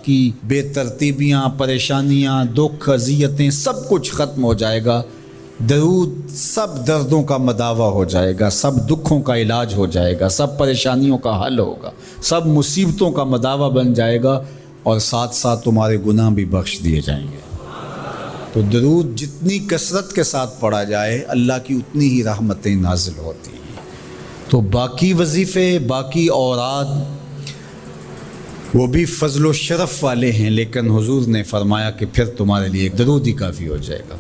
کی بے ترتیبیاں، پریشانیاں، دکھ، اذیتیں، سب کچھ ختم ہو جائے گا۔ درود سب دردوں کا مداوا ہو جائے گا، سب دکھوں کا علاج ہو جائے گا، سب پریشانیوں کا حل ہوگا، سب مصیبتوں کا مداوا بن جائے گا، اور ساتھ ساتھ تمہارے گناہ بھی بخش دیے جائیں گے۔ تو درود جتنی کثرت کے ساتھ پڑھا جائے اللہ کی اتنی ہی رحمتیں نازل ہوتی ہیں۔ تو باقی وظیفے، باقی اوراد وہ بھی فضل و شرف والے ہیں، لیکن حضور نے فرمایا کہ پھر تمہارے لیے درود ہی کافی ہو جائے گا۔